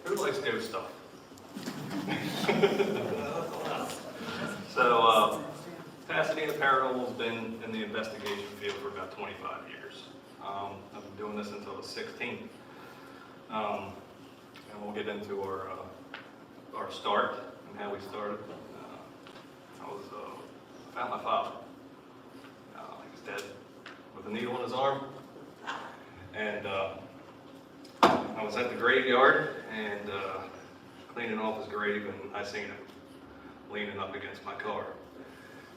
Who likes new stuff? So, Pasadena Paranormal has been in the investigation field for about 25 years. I've been doing this since I was 16. And we'll get into our start and how we started. I found my father. He was dead with a needle in his arm. And I was at the graveyard and cleaning off his grave, and I seen him leaning up against my car.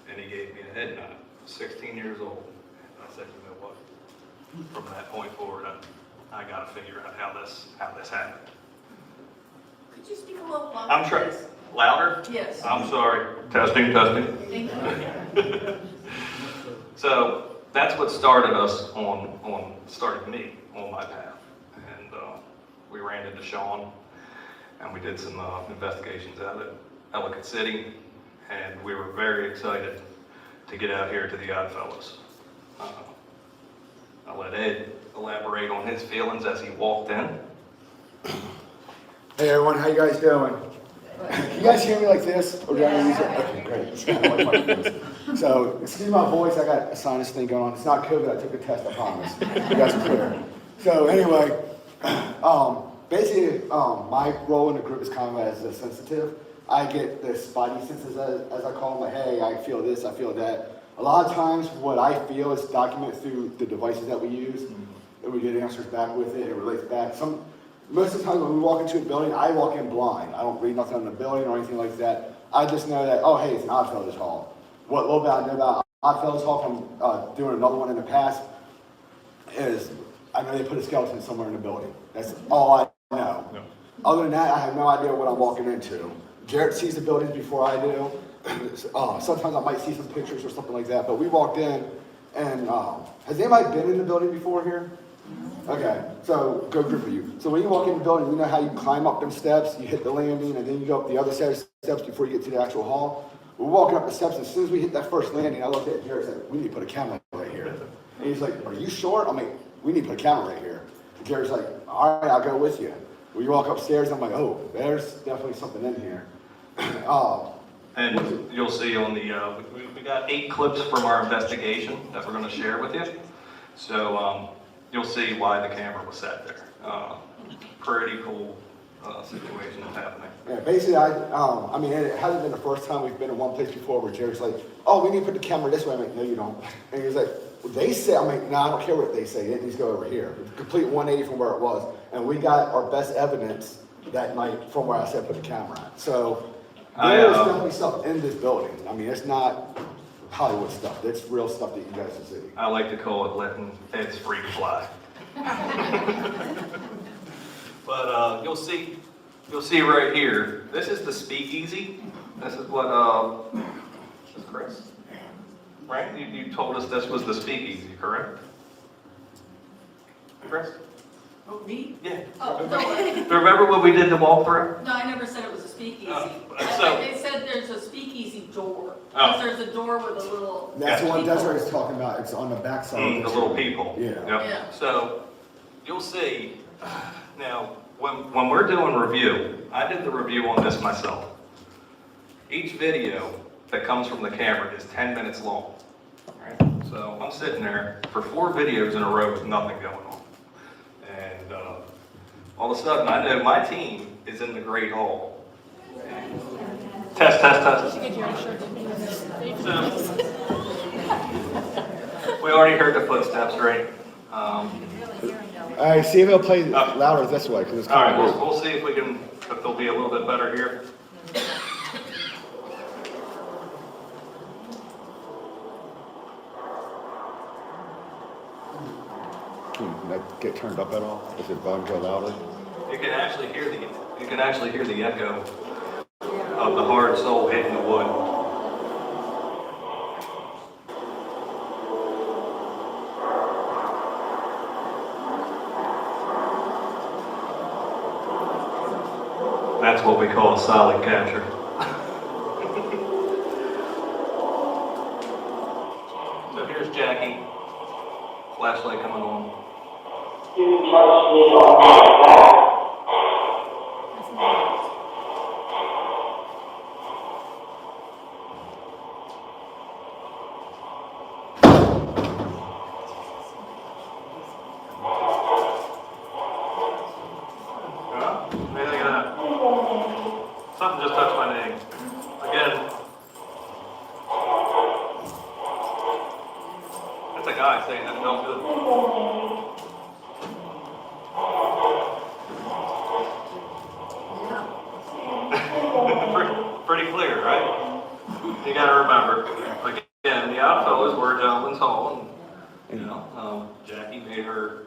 And he gave me a head nod. I was 16 years old. And I said, you know what? From that point forward, I got to figure out how this happened. Could you speak a little louder? I'm trying. Louder? Yes. I'm sorry. Testing. Thank you. So that's what started us started me on my path. And we ran into Sean, and we did some investigations out at Ellicott City, and we were very excited to get out here to the Oddfellows. I'll let Ed elaborate on his feelings as he walked in. Hey everyone, how you guys doing? Can you guys hear me like this? Or do I use it? Okay, great. So, excuse my voice, I got a sinus thing going on. It's not COVID, I took a test, I promise. You guys are clear. So anyway, basically, my role in the group is kind of as a sensitive. I get the spidey senses, as I call them, like, hey, I feel this, I feel that. A lot of times, what I feel is documented through the devices that we use, and we get answers back with it, it relates back. Most of the time when we walk into a building, I walk in blind. I don't read nothing on the building or anything like that. I just know that, oh, hey, it's an Oddfellows Hall. What little bit I know about Oddfellows Hall from doing another one in the past is I know they put a skeleton somewhere in the building. That's all I know. No. Other than that, I have no idea what I'm walking into. Jarrett sees the buildings before I do. Sometimes I might see some pictures or something like that, but we walked in and has anybody been in the building before here? Okay, so good group of you. So when you walk in the building, you know how you climb up them steps, you hit the landing, and then you go up the other set of steps before you get to the actual hall. We're walking up the steps, and as soon as we hit that first landing, I looked at Jared and said, we need to put a camera right here. And he's like, are you sure? I'm like, we need to put a camera right here. And Jared's like, all right, I'll go with you. When you walk upstairs, I'm like, oh, there's definitely something in here. And you'll see on the, we got 8 clips from our investigation that we're going to share with you. So you'll see why the camera was set there. Pretty cool situation that's happening. Yeah, basically, I mean, it hasn't been the first time we've been in one place before where Jared's like, oh, we need to put the camera this way. I'm like, no, you don't. And he's like, well, they say, I'm like, no, I don't care what they say. It needs to go over here. It's a complete 180 from where it was. And we got our best evidence that night from where I said put the camera at. So there's definitely stuff in this building. I mean, it's not Hollywood stuff. It's real stuff that you guys will see. I like to call it letting Ed's freak fly. But you'll see right here. This is the speakeasy. This is what this is Chris, right? You told us this was the speakeasy, correct? Chris? Oh, me? Yeah. Oh, no. Remember when we did the walkthrough? No, I never said it was a speakeasy. So- They said there's a speakeasy door. Oh. Because there's a door with a little... That's the one peephole. Desiree is talking about. It's on the back side. The little people. Yeah. Yep. Yeah. So you'll see now when we're doing review, I did the review on this myself. Each video that comes from the camera is 10 minutes long. Right? So I'm sitting there for 4 videos in a row with nothing going on. And all of a sudden I know my team is in the Great Hall. Test. So, we already heard the footsteps, right? All right, see if it'll play louder this way, because it's All kind right, of weird. we'll see if they'll be a little bit better here. Can that get turned up at all? Does it volume go louder? You can actually hear the echo of the hard sole hitting the wood. That's what we call a solid capture. So here's Jackie. Flashlight coming on. You touch me on my back. Something just touched my name. Again, that's a guy saying that felt good. Pretty clear, right? You gotta remember, again, the Oddfellows were a gentleman's hall, and, Jackie made her,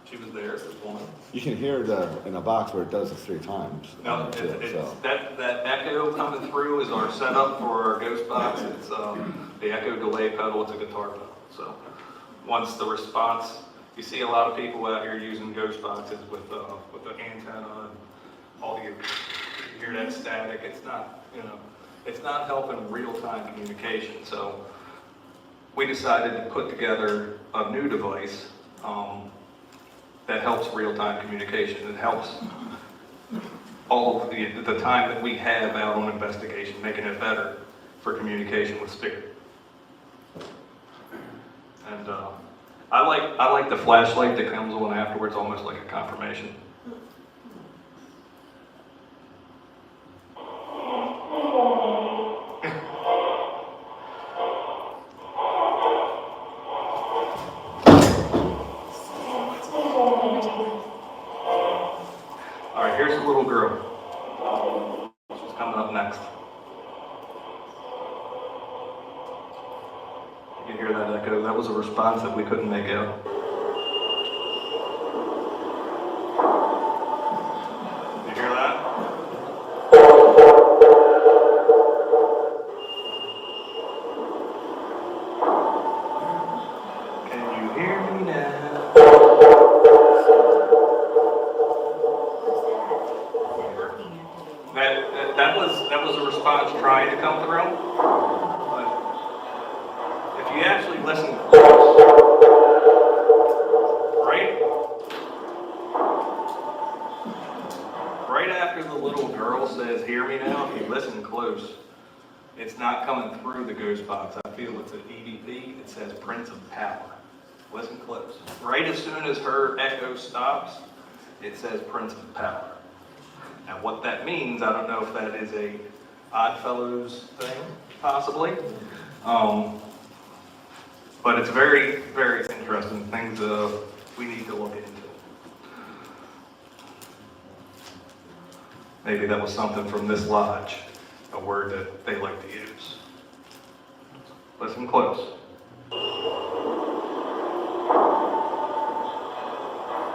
she was there as a woman. You can hear in the box where it does it 3 times. No, too, so. that echo coming through is our setup for our ghost box. It's the echo delay pedal. It's a guitar pedal. So once the response, you see a lot of people out here using ghost boxes with the antenna and all you hear that static. It's not, it's not helping real-time communication. So we decided to put together a new device that helps real-time communication. It helps all of the time that we have out on investigation, making it better for communication with spirit. And I like the flashlight that comes on afterwards, almost like a confirmation. All right, here's a little girl. She's coming up next. You can hear that echo. That was a response that we couldn't make out. You hear that? Can you hear me now? That was a response trying to come through, but if you actually listen close, right after the little girl says, "Hear me now," if you listen close, it's not coming through the ghost box. I feel it's an EVP. It says Prince of Power. Listen close. Right as soon as her echo stops, it says Prince of Power. Now, what that means, I don't know if that is a Oddfellows thing, possibly. But it's very, very interesting. Things we need to look into. Maybe that was something from this lodge, a word that they like to use. Listen close.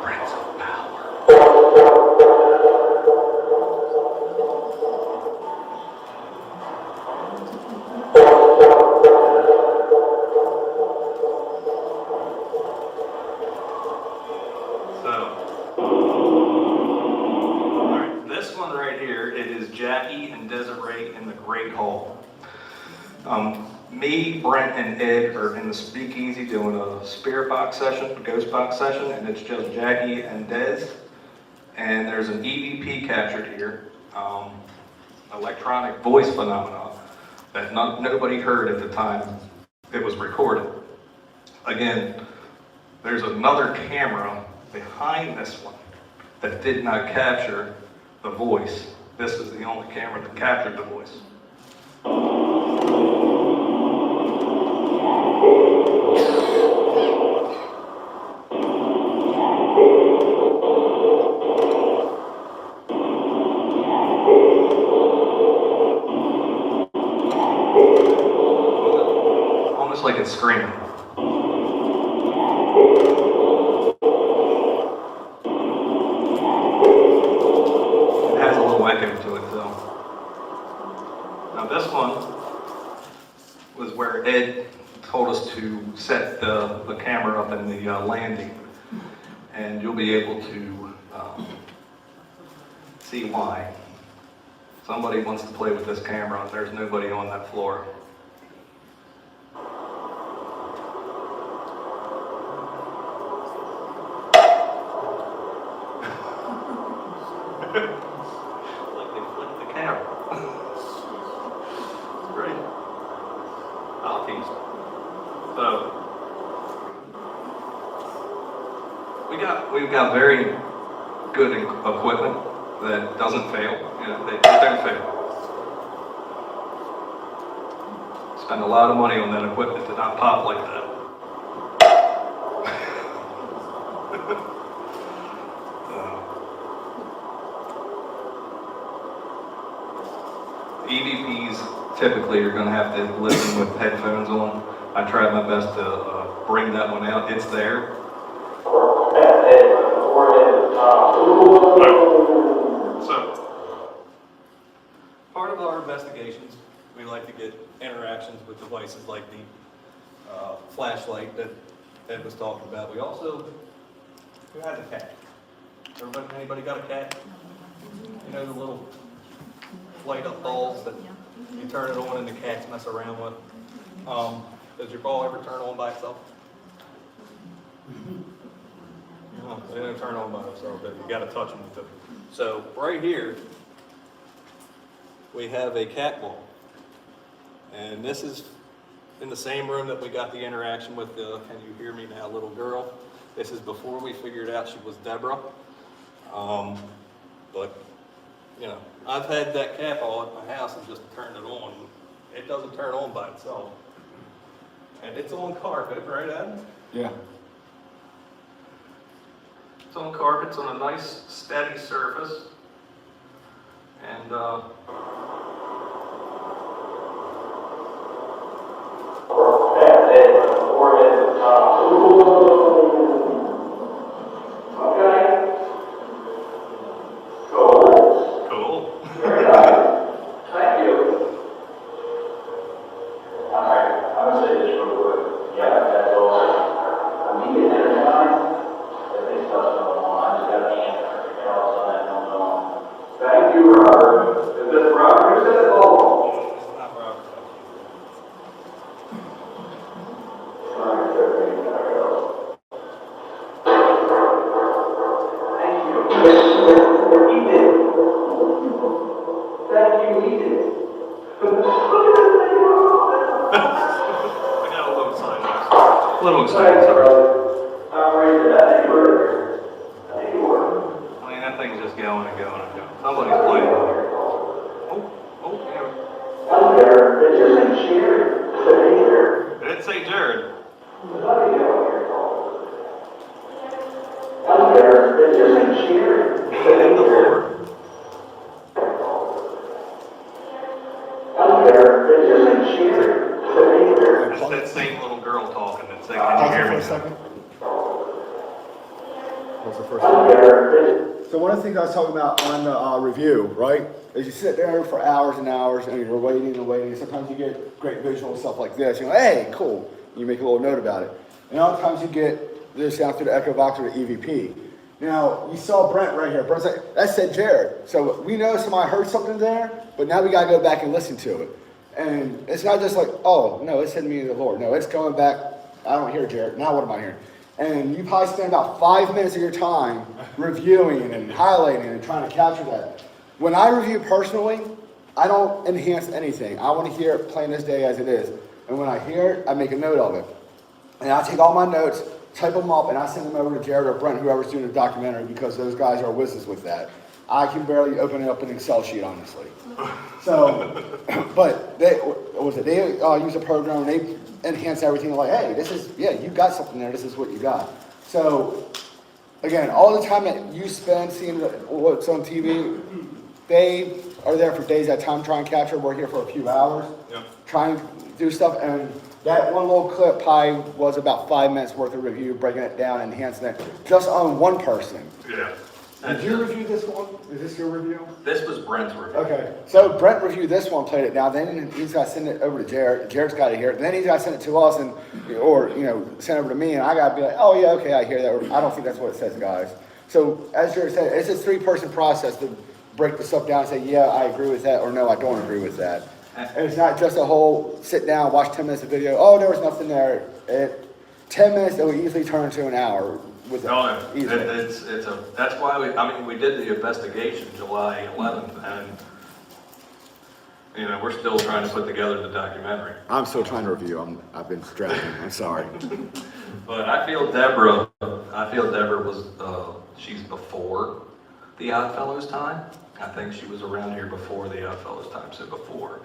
Prince of Power. Jackie and Desiree in the Great Hall. Me, Brent, and Ed are in the speakeasy doing a spirit box session, a ghost box session, and it's just Jackie and Des. And there's an EVP captured here, electronic voice phenomenon that nobody heard at the time it was recorded. Again, there's another camera behind this one that did not capture the voice. This is the only camera that captured the voice. Almost like it's screaming. This one was where Ed told us to set the camera up in the landing, and you'll be able to see why. Somebody wants to play with this camera, and there's nobody on that floor. Like they flipped the camera. Great. I'll tease. So we've got very good equipment that doesn't fail. You know, they don't fail. Spend a lot of money on that equipment to not pop like that. EVPs typically you're going to have to listen with headphones on. I tried my best to bring that one out. It's there. So, part of our investigations, we like to get interactions with devices like the flashlight that Ed was talking about. We also, who has a cat? Anybody got a cat? You know the little light up balls that you turn it on and the cats mess around with? Does your ball ever turn on by itself? No, they don't turn on by themselves, but you gotta touch them with it. So right here, we have a cat ball. And this is in the same room that we got the interaction with the, can you hear me now, little girl. This is before we figured out she was Deborah. But, you know, I've had that cat ball at my house and just turned it on. It doesn't turn on by itself. And it's on carpet, right, Ed? Yeah. It's on carpet, it's on a nice steady surface. And a little excited, sorry. I mean, that thing's just going and going and going. Somebody's playing with it. Yeah. Did it say Jared? Hit the floor. It's that same little girl talking that said, can you hear me? What's the first one? So one of the things I was talking about on the review, right, is you sit there for hours and hours and you're waiting and waiting. Sometimes you get great visual stuff like this. You know, hey, cool. You make a little note about it. And other times you get this out through the Echo Box or the EVP. Now, you saw Brent right here. Brent's like, that said Jared. So we know somebody heard something there, but now we got to go back and listen to it. And it's not just like, oh, no, it said me to the Lord. No, it's going back. I don't hear Jared. Now what am I hearing? And you probably spend about 5 minutes of your time reviewing and highlighting and trying to capture that. When I review personally, I don't enhance anything. I want to hear it plain as day as it is. And when I hear it, I make a note of it. And I take all my notes, type them up, and I send them over to Jared or Brent, whoever's doing the documentary, because those guys are wizards with that. I can barely open it up an Excel sheet, honestly. So, but they use a program, and they enhance everything like, hey, this is, yeah, you got something there, this is what you got. So, again, all the time that you spend seeing what's on TV, they are there for days at a time trying to capture. We're here for a few hours, trying to do stuff, and that one little clip probably was about 5 minutes worth of review, breaking it down, enhancing it, just on one person. Yeah. Did you review this one? Is this your review? This was Brent's review. Okay, so Brent reviewed this one, played it down, then he's got to send it over to Jared. Jared's got to hear it. Then he's got to send it to us, and or send it over to me, and I got to be like, oh yeah, okay, I hear that. Or, I don't think that's what it says, guys. So as Jared said, it's a 3-person process to break the stuff down and say, yeah, I agree with that, or no, I don't agree with that. And it's not just a whole sit down, watch 10 minutes of video. Oh, there was nothing there. 10 minutes, it will easily turn into an hour. That's why we did the investigation July 11th, and we're still trying to put together the documentary. I'm still trying to review. I've been strapping. I'm sorry. But I feel Deborah was she's before the Oddfellows time. I think she was around here before the Oddfellows time, so before.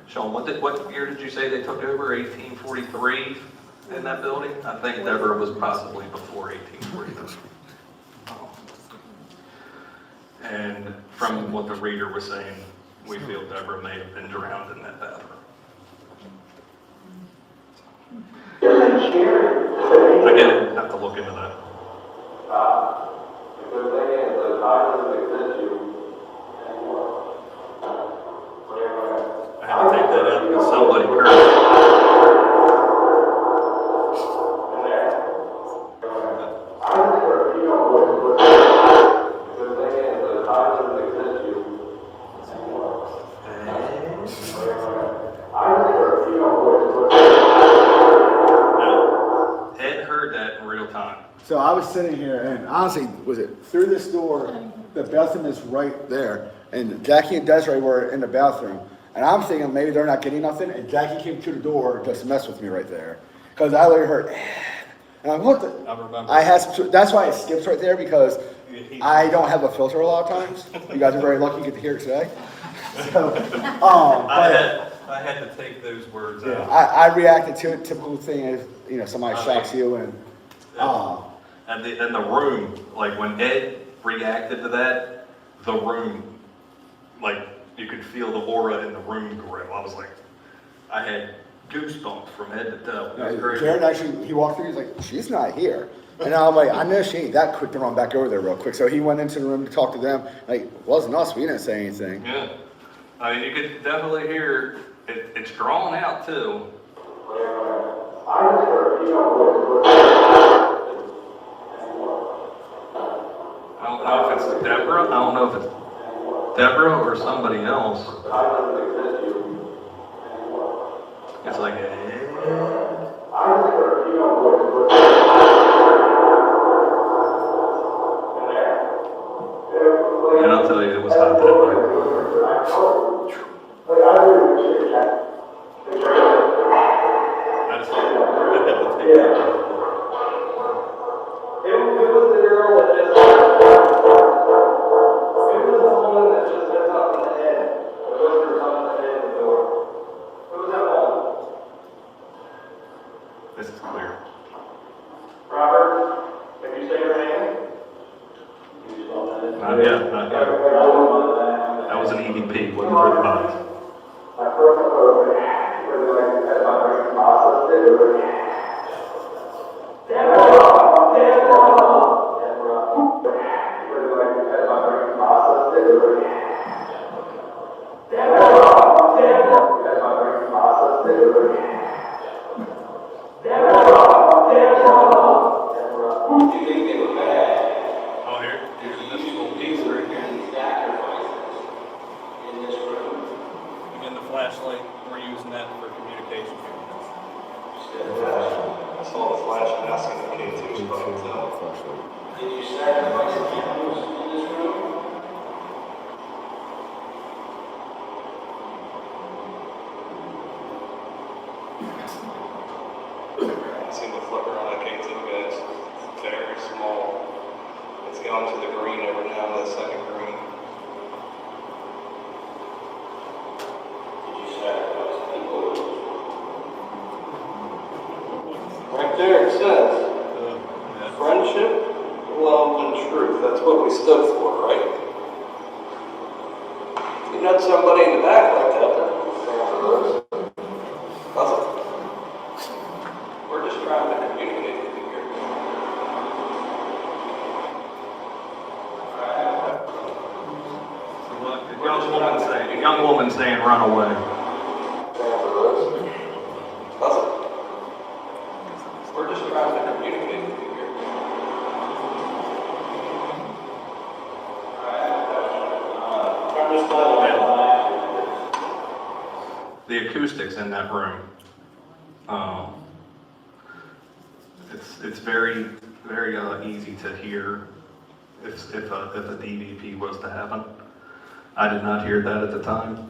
Sean, what year did you say they took over? 1843 in that building? I think Deborah was possibly before 1843. And from what the reader was saying, we feel Deborah may have been drowned in that bathroom. Again, have to look into that. I had to take that out because somebody heard it. Ed heard that in real time. So I was sitting here, and honestly, was it through this door? The bathroom is right there, and Jackie and Desiree were in the bathroom, and I'm thinking maybe they're not getting nothing, and Jackie came to the door just to mess with me right there, because I literally heard, and I'm what the? I remember. I had some, that's why it skips right there, because I don't have a filter a lot of times. You guys are very lucky you get to hear it today. So, I had to take those words yeah, out. I reacted to it. Typical thing is, you know, somebody shocks you, and And the room, like when Ed reacted to that, the room, like you could feel the aura in the room grow. I was like, I had goosebumps from head to toe. It was great. Jared actually, he walked through, he's like, she's not here. And I'm like, I know she ain't that quick to run back over there real quick. So he went into the room to talk to them. Like, it wasn't us, we didn't say anything. Yeah. I mean, you could definitely hear it's drawn out too. I don't know if it's Deborah. I don't know if it's Deborah or somebody else. It's like, and I'll tell you, it was hot that night. I just had to take it. Who was the girl that just, who was the woman that just hit up in the head, the whispers on the head of the door? Who was that woman? This is clear. Robert, have you said her name? Not yet, not yet. That was an EVP, wasn't for the bodies. Oh, here's this little piece right here. Again, the flashlight, we're using that for communication. I saw the flash and asking the K2 spot. Did you sacrifice animals in this room? I seen the flicker on that K2, guys. It's very small. It's gone to the green every now and then, second green. Did you sacrifice people? Right there it says, friendship, love, and truth. That's what we stood for, right? You know somebody in the back like that. We're just trying to communicate with you here. So look, a young woman saying, run away. We're just trying to communicate with you here. The acoustics in that room, it's very, very easy to hear if a DVP was to happen. I did not hear that at the time,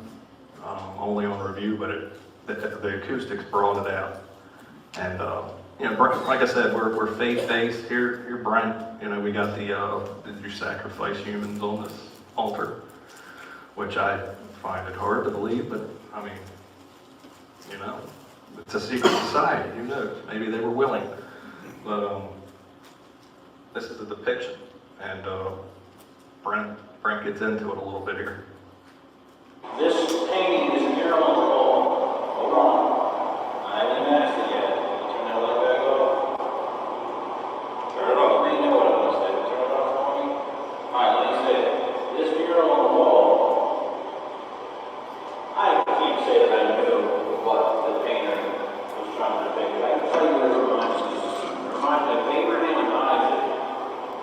only on review, but the acoustics brought it out. And you know, like I said, we're faith-based here, Brent. You know, we got did you sacrifice humans on this altar? Which I find it hard to believe, but I mean, you know, it's a secret society. Who knows? Maybe they were willing. But this is a depiction, and Brent gets into it a little bit here. This painting is a mural on the wall. Hold on. I haven't asked it yet. Turn that light back off. Turn it off. You may know what I'm going to say. Turn it off for me. Alright, like I said, this mural on the wall, I keep saying I knew what the painter was trying to depict. I can tell you what it reminds me. It reminds me of Abraham and Isaac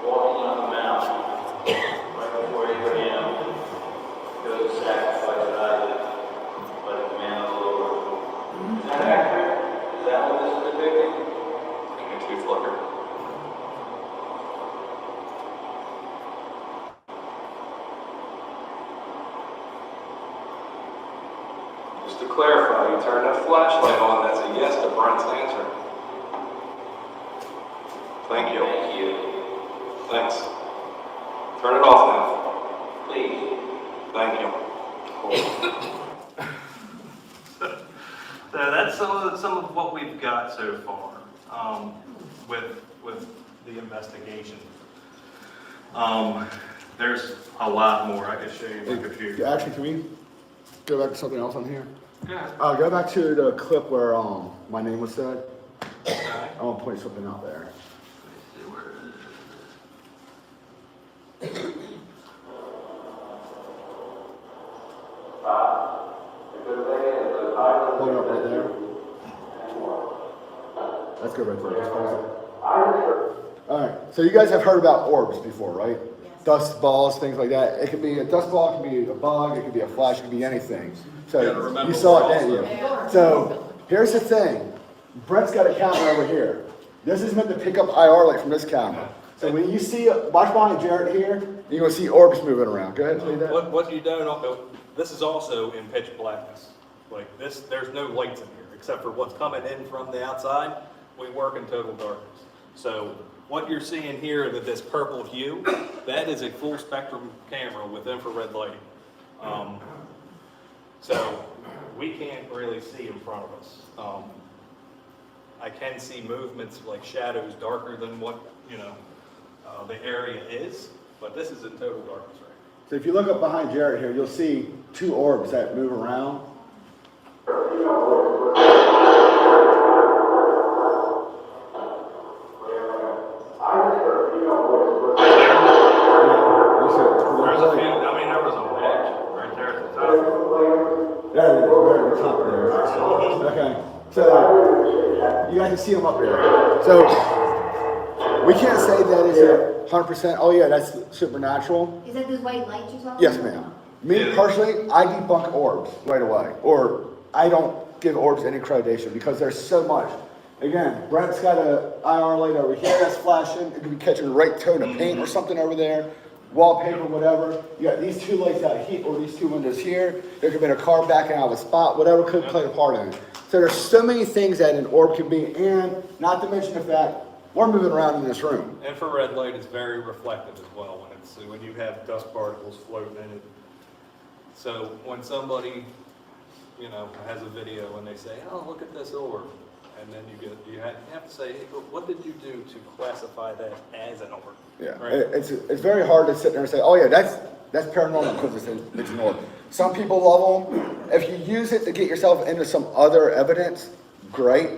walking up the mountain right before Abraham goes to sacrifice Isaac by the command of the Lord. Is that accurate? Is that what this is depicting? Give me 2 flicker. Just to clarify, you turn that flashlight on, that's a yes to Brent's answer. Thank you. Thank you. Thanks. Turn it off now. Please. Thank you. So that's some of what we've got so far with the investigation. There's a lot more. I could show you like a few. Actually, can we go back to something else on here? Yeah. Go back to the clip where my name was said. Okay. I want to point something out there. Let me see where it is. Hold it up right there. That's good right there. Just pause it. All right. So you guys have heard about orbs before, right? Yes. Dust balls, things like that. It could be a dust ball, it could be a bug, it could be a flash, it could be anything. So You gotta remember you saw we're it, didn't also- you? Yeah. So here's the thing. Brent's got a camera over here. This is meant to pick up IR light from this camera. So when you see, watch behind Jared here, you're gonna see orbs moving around. Go ahead and say that. What you don't know, this is also in pitch blackness. Like this, there's no lights in here except for what's coming in from the outside. We work in total darkness. So what you're seeing here with this purple hue, that is a full spectrum camera with infrared lighting. So we can't really see in front of us. I can see movements like shadows darker than what, you know, the area is, but this is in total darkness right now. So if you look up behind Jared here, you'll see 2 orbs that move around. There's a few, I mean, there was a wedge right there at the top. There it is, right at the top there. Okay, so you guys can see them up there. So we can't say that is 100%, oh yeah, that's supernatural. Is that those white lights you're talking Yes, about? ma'am. Me personally, I debunk orbs right away, or I don't give orbs any accreditation because there's so much. Again, Brent's got a IR light over here that's flashing. It could be catching the right tone of paint or something over there, wallpaper, whatever. You got these 2 lights out here, or these 2 windows here. There could have been a car backing out of a spot, whatever could play a part in it. So there's so many things that an orb can be, and not to mention the fact we're moving around in this room. Infrared light is very reflective as well when you have dust particles floating in it. So when somebody, you know, has a video and they say, "Oh, look at this orb," and then you have to say, "Hey, but what did you do to classify that as an orb?" Yeah, Right? it's very hard to sit there and say, oh yeah, that's paranormal because it's an orb. Some people love them. If you use it to get yourself into some other evidence, great.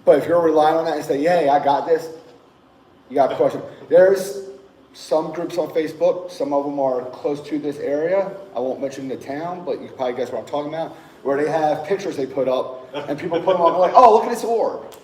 But if you're relying on that and say, yeah, hey, I got this, you got a question. There's some groups on Facebook, some of them are close to this area. I won't mention the town, but you can probably guess what I'm talking about, where they have pictures they put up and people put them up like, oh, look at this orb.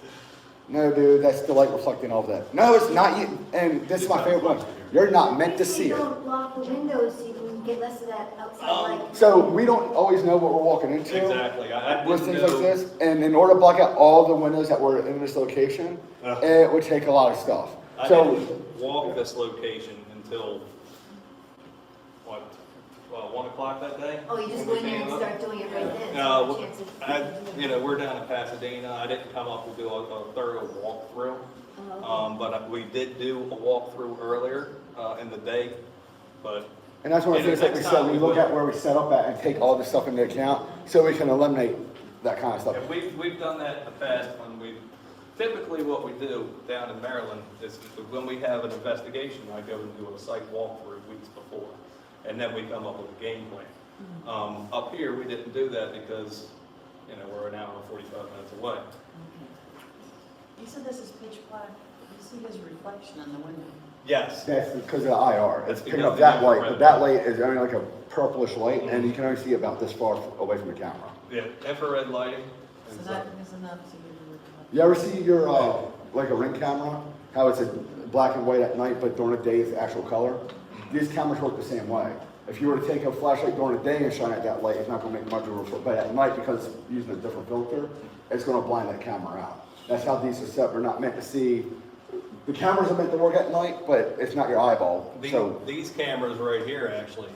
No, dude, that's the light reflecting all of that. No, it's not you. And this is my favorite one. You're not meant to see You it. don't block the windows so you can get less of that outside light. So we don't always know what we're walking into. Exactly. I With didn't things like know. this, and in order to block out all the windows that were in this location, it would take a lot of stuff. I So, didn't walk this location until, what, 1 o'clock that day. Oh, you just when go we in there came and up. start doing it right then? No, So chance of- You know, we're down in Pasadena. I didn't come up to do a thorough walkthrough. Oh, But we did do a walkthrough earlier in the day, but And that's one of the things, like we said, we look at where we set up at and take all this stuff into account so we can eliminate that kind of stuff. yeah, we've done that in the past when typically what we do down in Maryland is when we have an investigation, I go and do a site walkthrough weeks before, and then we come up with a game plan. Up here, we didn't do that because, you know, we're an hour and 45 minutes away. You said this is pitch black. You see his reflection in the window. Yes. That's because of the IR. It's That's picking because up that of the light, infrared but that light. light is only like a purplish light, and you can only see about this far away from the camera. Yeah, infrared lighting. So and that is enough to give you a You ever see your, like a Ring camera? How it's a black and white at night, but during the day it's actual color? These cameras work the same way. If you were to take a flashlight during the day and shine at that light, it's not gonna make much of a reflection. But at night, because it's using a different filter, it's gonna blind that camera out. That's how these are set. We're not meant to see, the cameras are meant to work at night, but it's not your eyeball. So, These cameras right here actually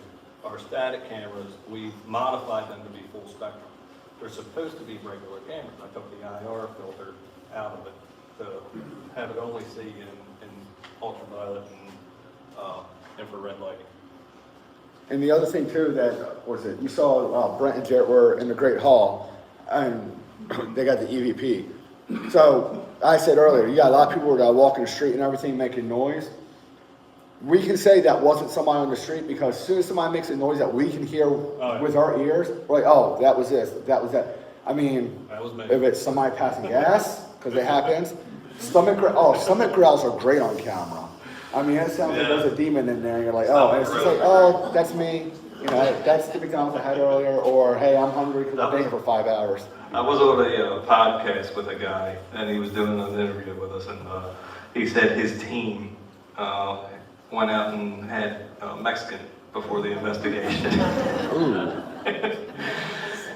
are static cameras. We've modified them to be full spectrum. They're supposed to be regular cameras. I took the IR filter out of it to have it only see in ultraviolet and infrared lighting. and the other thing too that, what was it, you saw Brent and Jarrett were in the Great Hall, and they got the EVP. So, I said earlier, you got a lot of people that are walking the street and everything making noise. We can say that wasn't somebody on the street because as soon as somebody makes a noise that we can hear yeah. with our ears, we're like, oh, that was this, that was that. I mean, That was me. if it's somebody passing gas, because it happens, stomach growls are great on camera. I mean, it sounds like Yeah. there's a demon in there, and you're like, oh, and it's just like, oh, that's me. You know, that's the McDonald's I had earlier, or hey, I'm hungry because I've been here for 5 hours. I was on a podcast with a guy, and he was doing an interview with us, and he said his team went out and had Mexican before the investigation.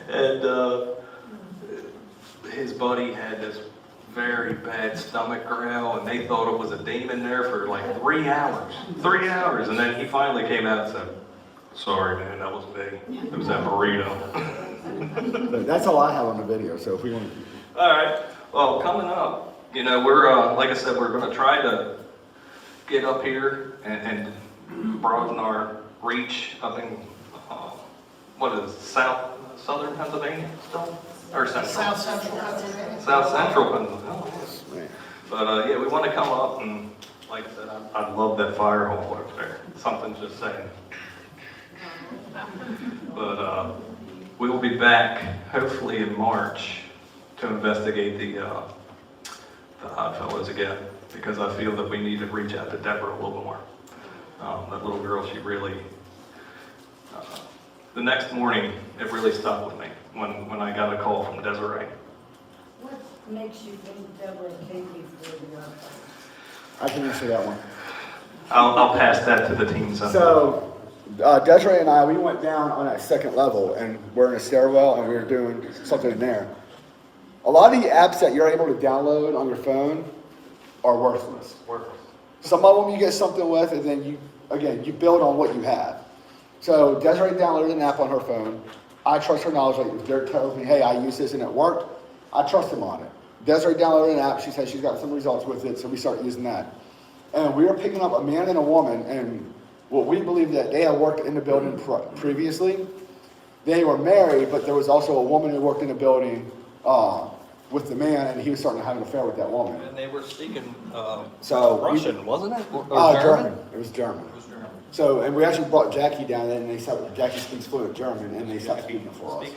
And his buddy had this very bad stomach growl, and they thought it was a demon there for like 3 hours. 3 hours, and then he finally came out and said, "Sorry, man, that was me. It was that burrito." But that's all I have on the video, so if we want to. All right. Well, coming up, you know, we're like I said, we're going to try to get up here and broaden our reach up in what is it, southern Pennsylvania still, or central? South Central Pennsylvania. South Central Pennsylvania. Man. But yeah, we want to come up and, like I said, I love that fire hall up there. Something's just saying. But we will be back hopefully in March to investigate the Oddfellows again, because I feel that we need to reach out to Deborah a little more. That little girl, she really, the next morning, it really stuck with me when I got a call from Desiree. What makes you think Deborah came before the office? I can answer that one. I'll pass that to the team sometime. So, Desiree and I, we went down on that second level, and we're in a stairwell, and we were doing something in there. A lot of the apps that you're able to download on your phone are worthless. Some of them you get something with, and then you build on what you have. So Desiree downloaded an app on her phone. I trust her knowledge. Like if Derek tells me, hey, I used this and it worked, I trust him on it. Desiree downloaded an app. She said she's got some results with it, so we started using that. And we were picking up a man and a woman, and what we believe that they had worked in the building previously. They were married, but there was also a woman who worked in the building with the man, and he was starting to have an affair with that woman. And they were speaking Russian, wasn't it? German. It was German. So, and we actually brought Jackie down there, and they started, Jackie speaks fluent German, and they started speaking for us.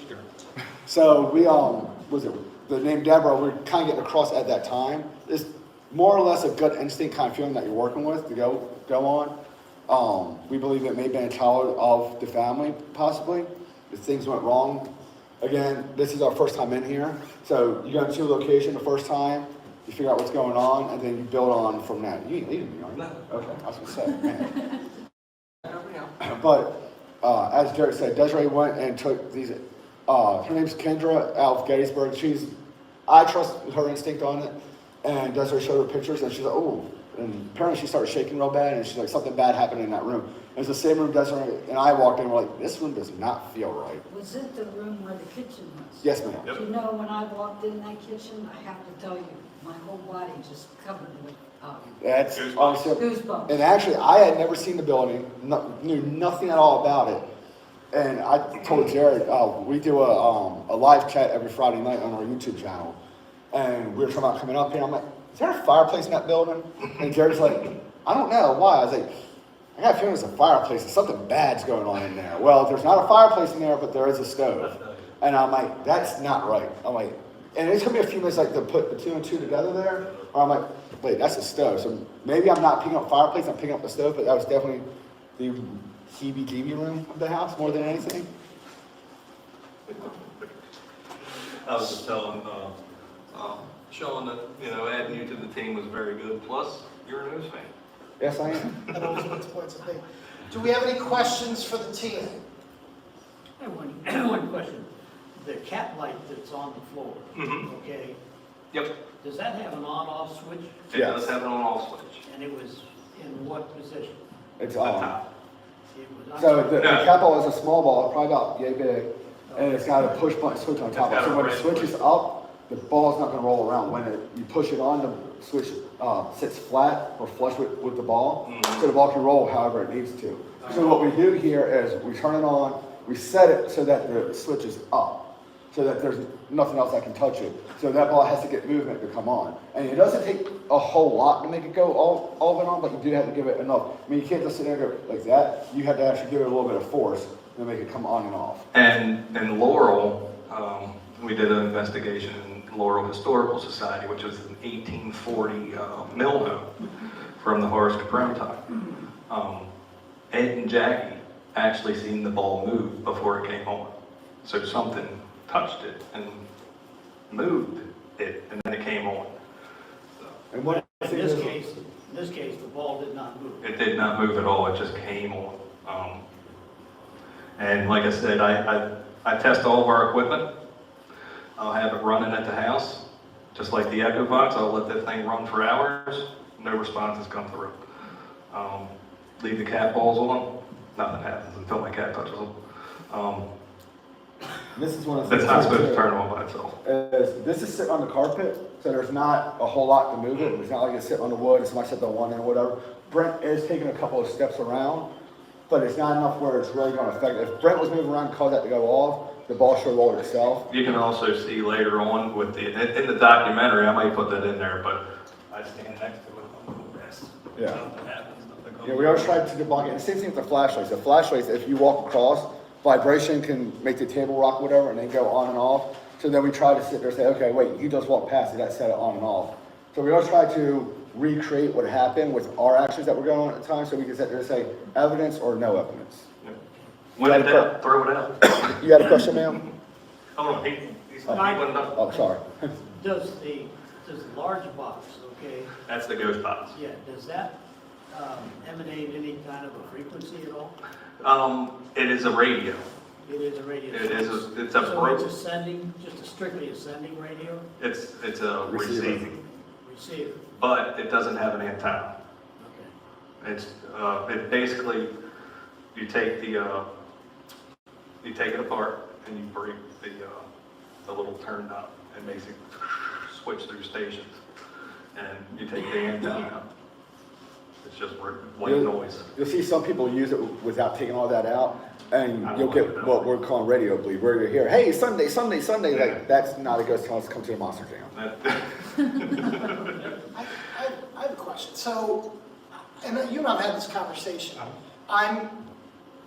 So we, the name Deborah, we're kind of getting across at that time. It's more or less a gut instinct kind of feeling that you're working with to go on. We believe it may have been a child of the family, possibly, if things went wrong. Again, this is our first time in here, so you go into a location the first time, you figure out what's going on, and then you build on from that. You ain't leaving me, are you? No. Okay, I was gonna say, man. But as Derek said, Desiree went and took these. Her name's Kendra out of Gettysburg. I trust her instinct on it. And Desiree showed her pictures, and she's like, oh. And apparently she started shaking real bad, and she's like, something bad happened in that room. It's the same room and I walked in, we're like, this room does not feel right. Was it the room where the kitchen was? Yes, ma'am. Yep. You know, when I walked in that kitchen, I have to tell you, my whole body just covered with That's Goosebumps. honestly, goosebumps. and actually, I had never seen the building, knew nothing at all about it. And I told Jared, we do a live chat every Friday night on our YouTube channel. And we were talking about coming up here. I'm like, is there a fireplace in that building? And Jared's like, I don't know. Why? I was like, I got a feeling there's a fireplace. Something bad's going on in there. Well, there's not a fireplace in there, but there is a stove. And I'm like, that's not right. I'm like, and it took me a few minutes like to put the two and two together there. Or I'm like, wait, that's a stove. So maybe I'm not picking up fireplace, I'm picking up the stove, but that was definitely the heebie-jeebie room of the house more than anything. I was just telling Sean that, adding you to the team was very good. Plus, you're a news fan. Yes, I am. That always puts points of thing. Do we have any questions for the team? I have one question. The cat light that's on the floor, Mhm. okay, Yep. does that have an on-off switch? It does have an on-off switch. And it was in what position? It's At on. top. It was, I'm So sorry. the cat ball is a small ball, probably about yay big, and it's got a push button switch on top. It's got So a when it red switches switch. up, the ball's not gonna roll around. When you push it on, the switch sits flat or flush with the ball, Mhm. so the ball can roll however it needs to. So what we do here is we turn it on, we set it so that the switch is up, so that there's nothing else that can touch it. So that ball has to get movement to come on. And it doesn't take a whole lot to make it go all of it on, but you do have to give it enough. I mean, you can't just sit there and go like that. You have to actually give it a little bit of force to make it come on and off. And in Laurel, we did an investigation in Laurel Historical Society, which was an 1840 mill home from the Horace Capron time. Ed and Jackie actually seen the ball move before it came on. So something touched it and moved it, and then it came on. So And what In this case, the ball did not move. it did not move at all, it just came on. And like I said, I test all of our equipment. I'll have it running at the house, just like the Echo Box. I'll let that thing run for hours, no responses come through. Leave the cat balls on, nothing happens until my cat touches them. This is one of the That's things not supposed too, to turn on by itself. is this is sitting on the carpet, so there's not a whole lot to move it. It's not like it's sitting on the wood, it's much set the one and whatever. Brent is taking a couple of steps around, but it's not enough where it's really gonna affect it. If Brent was moving around and caused that to go off, the ball should roll itself. You can also see later on with in the documentary, I might put that in there, but I stand next to it on the rest. Yeah. Nothing happens, nothing goes Yeah, we always try to debunk it. And the same thing with the flashlights. The flashlights, if you walk across, vibration can make the table rock, whatever, and they go on and off. So then we try to sit there and say, okay, wait, you just walked past it, that set it on and off. So we always try to recreate what happened with our actions that were going on at the time, so we can sit there and say evidence or no evidence. When in doubt, throw it out. You had a question, ma'am? Hold on, he wasn't done. Oh, sorry. Does the large box, okay, That's the ghost box. yeah, does that emanate any kind of a frequency at all? It is a radio. It is a radio. It is it's a So it's pro. ascending, just a strictly ascending radio, It's a receiving, receiver, but it doesn't have an antenna. okay. It basically, you take it apart and you break the little turn knob and basically switch through stations. And you take the antenna out. It's just white noise. You'll see some people use it without taking all that out, and I don't you'll like get it. what we're calling radio bleed, where you hear, hey, Sunday, Sunday, Sunday. Yeah. Like, that's not a ghost telling us to come to the Monster Jam. I have a question. So, and you and I have had this conversation. I'm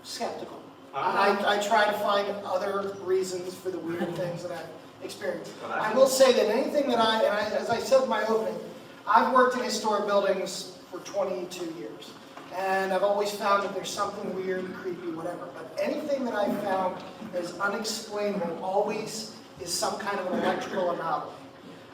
skeptical. I try to find other reasons for the weird things that I've experienced. I will say that anything that as I said in my opening, I've worked in historic buildings for 22 years. And I've always found that there's something weird, creepy, whatever. But anything that I've found is unexplainable always is some kind of an electrical anomaly.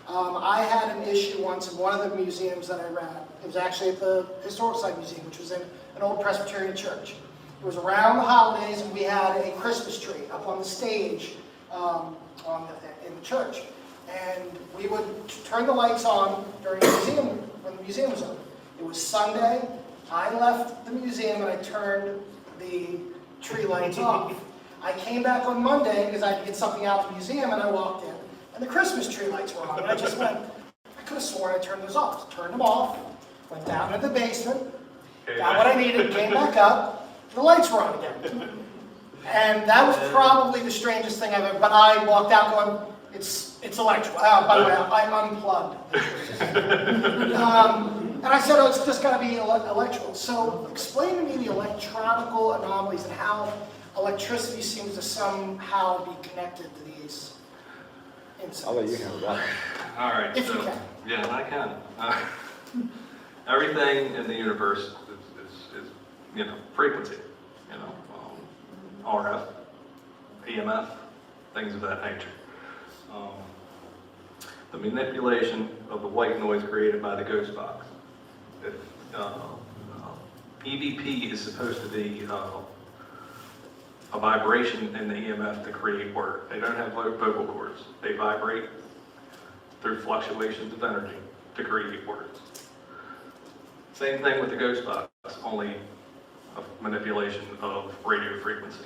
I had an issue once in one of the museums that I ran. It was actually at the Historical Society Museum, which was in an old Presbyterian church. It was around the holidays, and we had a Christmas tree up on the stage in the church. And we would turn the lights on during the museum, when the museum was open. It was Sunday. I left the museum and I turned the tree lights off. I came back on Monday because I had to get something out of the museum, and I walked in, and the Christmas tree lights were on. And I just went, I could have sworn I turned those off. Turned them off, went down to the basement, got what I needed, came back up, the lights were on again. And that was probably the strangest thing I've ever, but I walked out going, it's electrical. By the way, I'm unplugged. And I said, oh, it's just gotta be electrical. So explain to me the electronical anomalies and how electricity seems to somehow be connected to these incidents. I'll let you handle that. All right. If you so- can. Yeah, I can. Everything in the universe is frequency, RF, EMF, things of that nature. The manipulation of the white noise created by the ghost box. If, EVP is supposed to be a vibration in the EMF to create work. They don't have vocal cords. They vibrate through fluctuations of energy to create words. Same thing with the ghost box, only a manipulation of radio frequency.